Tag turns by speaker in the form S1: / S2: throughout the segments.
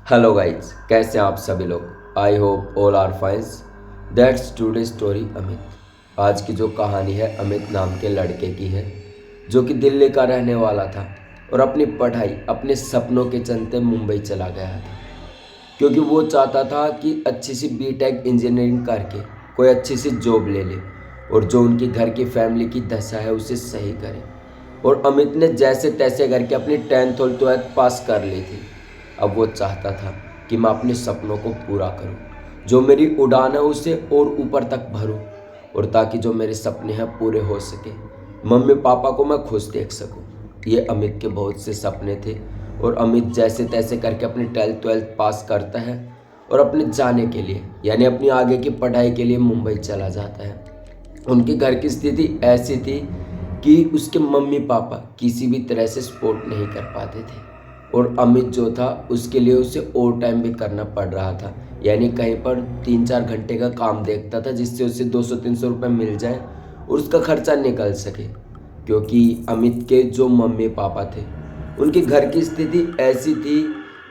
S1: Hello guys, कैसे हैं आप सभी लोग। I hope all are fines. That's today story Amit. आज की जो कहानी है अमित नाम के लड़के की है, जो कि दिल्ली का रहने वाला था और अपनी पढ़ाई अपने सपनों के चलते मुंबई चला गया था, क्योंकि वो चाहता था कि अच्छी सी बीटेक इंजीनियरिंग करके कोई अच्छी सी जॉब ले ले और जो उनकी घर की फैमिली की दशा है उसे सही करे। और अमित ने जैसे तैसे करके अपनी 10th और 12th पास कर ली थी। अब वो चाहता था कि मैं अपने सपनों को पूरा करूं, जो मेरी उड़ान है उसे और ऊपर तक भरूं, और ताकि जो मेरे सपने हैं पूरे हो सके, मम्मी पापा को मैं खुश देख सकूं। ये अमित के बहुत से सपने थे और अमित जैसे तैसे करके अपनी 12th पास करता है और अपने जाने के लिए यानी अपनी आगे की पढ़ाई के लिए मुंबई चला जाता है। उनके घर की स्थिति ऐसी थी कि उसके मम्मी पापा किसी भी तरह से सपोर्ट नहीं कर पाते थे और अमित जो था उसके लिए उसे ओवर टाइम भी करना पड़ रहा था, यानी कहीं पर 3-4 घंटे का काम देखता था जिससे उसे 200-300 रुपये मिल जाए और उसका खर्चा निकल सके। क्योंकि अमित के जो मम्मी पापा थे उनके घर की स्थिति ऐसी थी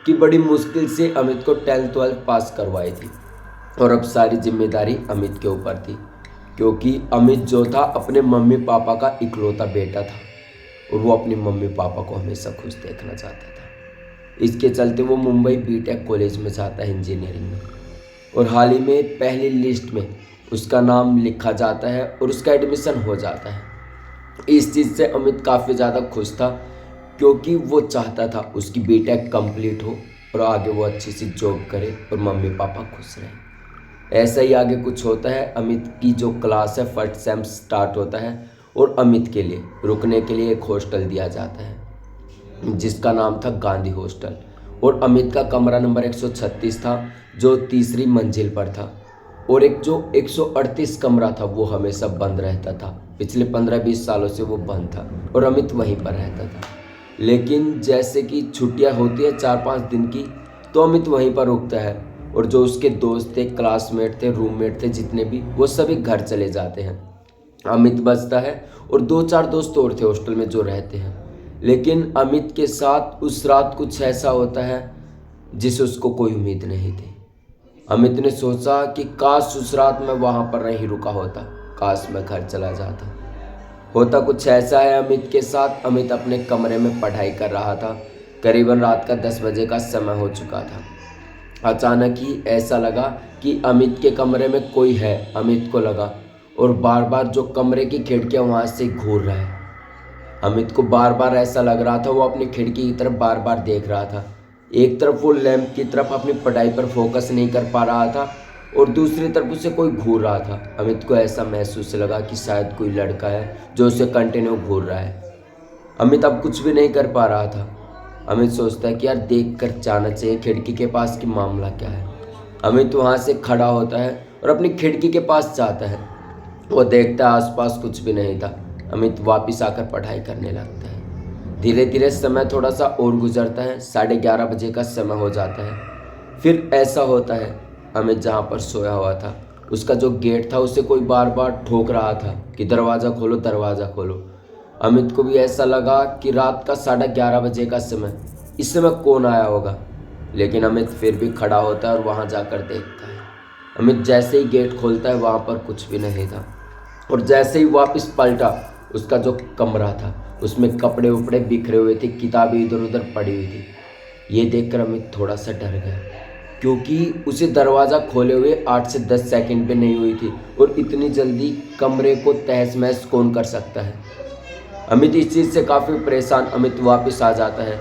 S1: कि बड़ी मुश्किल से अमित को 10th-12th पास करवाई थी और अब सारी जिम्मेदारी अमित के ऊपर थी, क्योंकि अमित जो था अपने मम्मी पापा का इकलौता बेटा था और वो अपने मम्मी पापा को हमेशा खुश देखना चाहता था। इसके चलते वो मुंबई बीटेक कॉलेज में जाता है इंजीनियरिंग में, और हाल ही में पहली लिस्ट में उसका नाम लिखा जाता है और उसका एडमिशन हो जाता है। इस चीज़ से अमित काफ़ी ज़्यादा खुश था, क्योंकि वो चाहता था उसकी बीटेक कंप्लीट हो और आगे वो अच्छी सी जॉब करे और मम्मी पापा खुश रहें। ऐसा ही आगे कुछ होता है। अमित की जो क्लास है फर्स्ट सेम स्टार्ट होता है और अमित के लिए रुकने के लिए एक हॉस्टल दिया जाता है जिसका नाम था गांधी हॉस्टल, और अमित का कमरा नंबर 136 था जो तीसरी मंजिल पर था, और एक जो 138 कमरा था वो हमेशा बंद रहता था। पिछले 15-20 सालों से वो बंद था और अमित वहीं पर रहता था। लेकिन जैसे कि छुट्टियां होती है 4-5 दिन की, तो अमित वहीं पर रुकता है और जो उसके दोस्त थे, क्लासमेट थे, रूममेट थे, जितने भी, वो सभी घर चले जाते हैं। अमित बचता है और 2-4 दोस्त और थे हॉस्टल में जो रहते हैं। लेकिन अमित के साथ उस रात कुछ ऐसा होता है जिसे उसको कोई उम्मीद नहीं थी। अमित ने सोचा कि काश उस रात मैं वहाँ पर नहीं रुका होता, काश मैं घर चला जाता। होता कुछ ऐसा है अमित के साथ। अमित अपने कमरे में पढ़ाई कर रहा था। करीबन रात का 10 बजे का समय हो चुका था। अचानक ही ऐसा लगा कि अमित के कमरे में कोई है, अमित को लगा, और बार बार जो कमरे की खिड़कियाँ वहाँ से घूर रहा है। अमित को बार बार ऐसा लग रहा था, वो अपनी खिड़की की तरफ बार बार देख रहा था। एक तरफ वो लैंप की तरफ अपनी पढ़ाई पर फोकस नहीं कर पा रहा था और दूसरी तरफ उसे कोई घूर रहा था। अमित को ऐसा महसूस लगा कि शायद कोई लड़का है जो उसे कंटिन्यू घूर रहा है। अमित अब कुछ भी नहीं कर पा रहा था। अमित सोचता है कि यार देख कर जाना चाहिए खिड़की के पास कि मामला क्या है। अमित वहाँ से खड़ा होता है और अपनी खिड़की के पास जाता है। वो देखता है आसपास कुछ भी नहीं था। अमित वापस आकर पढ़ाई करने लगता है। धीरे धीरे समय थोड़ा सा और गुजरता है। 11:30 बजे का समय हो जाता है। फिर ऐसा होता है, अमित जहाँ पर सोया हुआ था उसका जो गेट था उसे कोई बार बार ठोक रहा था कि दरवाज़ा खोलो, दरवाज़ा खोलो। अमित को भी ऐसा लगा कि रात का 11:30 बजे का समय, इस समय कौन आया होगा। लेकिन अमित फिर भी खड़ा होता है और वहाँ जाकर देखता है। अमित जैसे ही गेट खोलता है वहाँ पर कुछ भी नहीं था, और जैसे ही वापस पलटा उसका जो कमरा था उसमें कपड़े उपड़े बिखरे हुए थे, किताबें इधर उधर पड़ी हुई थी। ये देखकर अमित थोड़ा सा डर गया, क्योंकि उसे दरवाज़ा खोले हुए 8 से 10 सेकंड पे नहीं हुई थी और इतनी जल्दी कमरे को तहस महस कौन कर सकता है। अमित इस चीज़ से काफ़ी परेशान। अमित वापस आ जाता है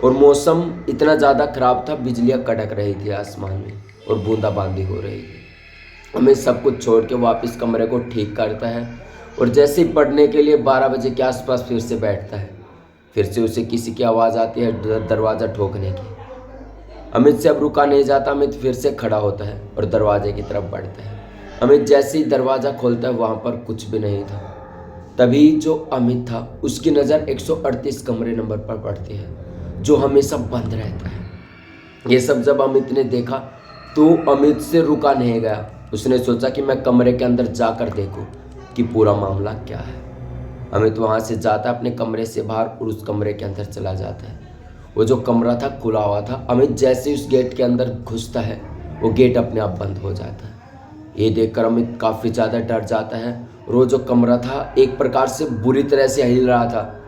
S1: और मौसम इतना ज़्यादा ख़राब था, बिजलियाँ कड़क रही थी आसमान में और बूंदाबांदी हो रही थी। अमित सब कुछ छोड़ के वापस कमरे को ठीक करता है और जैसे ही पढ़ने के लिए 12 बजे के आसपास फिर से बैठता है। फिर से उसे किसी की आवाज़ आती है दरवाज़ा ठोकने की। अमित से अब रुका नहीं जाता। अमित फिर से खड़ा होता है और दरवाजे की तरफ बढ़ता है। अमित जैसे ही दरवाज़ा खोलता है वहाँ पर कुछ भी नहीं था। तभी जो अमित था उसकी नज़र 138 कमरे नंबर पर पड़ती है जो हमेशा बंद रहता है। ये सब जब अमित ने देखा तो अमित से रुका नहीं गया। उसने सोचा कि मैं कमरे के अंदर जाकर देखूं कि पूरा मामला क्या है। अमित वहाँ से जाता है अपने कमरे से बाहर और उस कमरे के अंदर चला जाता है। वो जो कमरा था खुला हुआ था। अमित जैसे ही उस गेट के अंदर घुसता है वो गेट अपने आप बंद हो जाता है। ये देखकर अमित काफ़ी ज़्यादा डर जाता है और वो जो कमरा था एक प्रकार से बुरी तरह से हिल रहा था।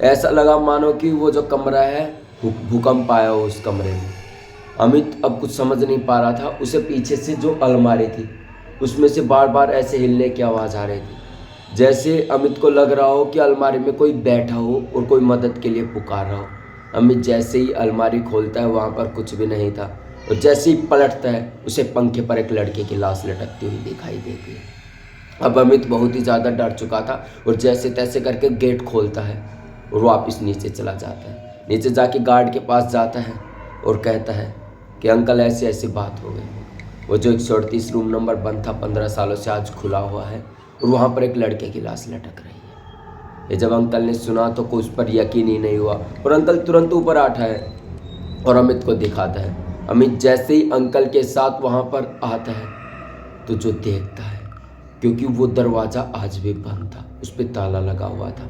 S1: ऐसा लगा मानो कि वो जो कमरा है भूकंप आया हो उस कमरे में। अमित अब कुछ समझ नहीं पा रहा था। उसे पीछे से जो अलमारी थी उसमें से बार बार ऐसे हिलने की आवाज़ आ रही थी, जैसे अमित को लग रहा हो कि अलमारी में कोई बैठा हो और कोई मदद के लिए पुकार रहा हो। अमित जैसे ही अलमारी खोलता है वहाँ पर कुछ भी नहीं था और जैसे ही पलटता है उसे पंखे पर एक लड़के की लाश लटकती हुई दिखाई देती है। अब अमित बहुत ही ज़्यादा डर चुका था और जैसे तैसे करके गेट खोलता है और वापस नीचे चला जाता है। नीचे जाके गार्ड के पास जाता है और कहता है कि अंकल ऐसी ऐसी बात हो गई। वो जो 138 रूम नंबर बंद था 15 सालों से आज खुला हुआ है और वहाँ पर एक लड़के की लाश लटक रही है। ये जब अंकल ने सुना तो कुछ पर यकीन ही नहीं हुआ और अंकल तुरंत ऊपर आता है और अमित को दिखाता है। अमित जैसे ही अंकल के साथ वहाँ पर आता है तो जो देखता है, क्योंकि वो दरवाज़ा आज भी बंद था, उस पर ताला लगा हुआ था।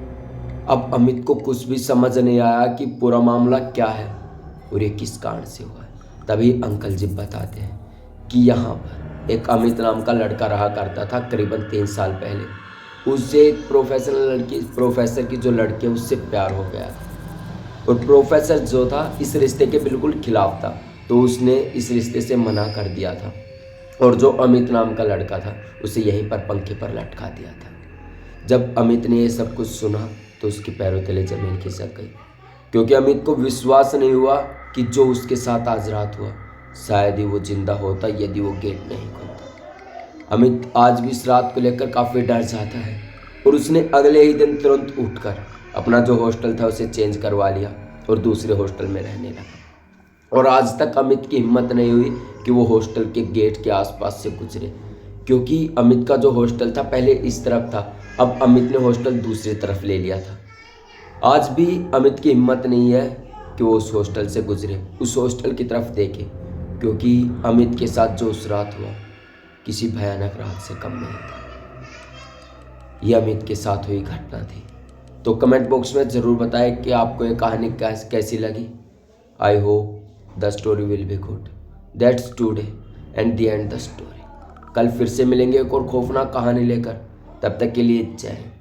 S1: अब अमित को कुछ भी समझ नहीं आया कि पूरा मामला क्या है और ये किस कारण से हुआ है। तभी अंकल जी बताते हैं कि यहाँ पर एक अमित नाम का लड़का रहा करता था करीबन 3 साल पहले। उससे एक प्रोफेसर की जो लड़की है उससे प्यार हो गया था और प्रोफेसर जो था इस रिश्ते के बिल्कुल खिलाफ था, तो उसने इस रिश्ते से मना कर दिया था और जो अमित नाम का लड़का था उसे यहीं पर पंखे पर लटका दिया था। जब अमित ने ये सब कुछ सुना तो उसके पैरों तले ज़मीन खिसक गई, क्योंकि अमित को विश्वास नहीं हुआ कि जो उसके साथ आज रात हुआ शायद ही वो जिंदा होता यदि वो गेट नहीं खुलता। अमित आज भी इस रात को लेकर काफ़ी डर जाता है और उसने अगले ही दिन तुरंत उठकर अपना जो हॉस्टल था उसे चेंज करवा लिया और दूसरे हॉस्टल में रहने लगा। और आज तक अमित की हिम्मत नहीं हुई कि वो हॉस्टल के गेट के आसपास से गुजरे, क्योंकि अमित का जो हॉस्टल था पहले इस तरफ था, अब अमित ने हॉस्टल दूसरी तरफ ले लिया था। आज भी अमित की हिम्मत नहीं है कि वो उस हॉस्टल से गुजरे, उस हॉस्टल की तरफ देखे, क्योंकि अमित के साथ जो उस रात हुआ किसी भयानक रात से कम नहीं था। ये अमित के साथ हुई घटना थी। तो कमेंट बॉक्स में ज़रूर बताएं कि आपको ये कहानी कैसी लगी। I hope the story will be good. That's today and the end the story. कल फिर से मिलेंगे एक और खौफनाक कहानी लेकर। तब तक के लिए जय हिंद।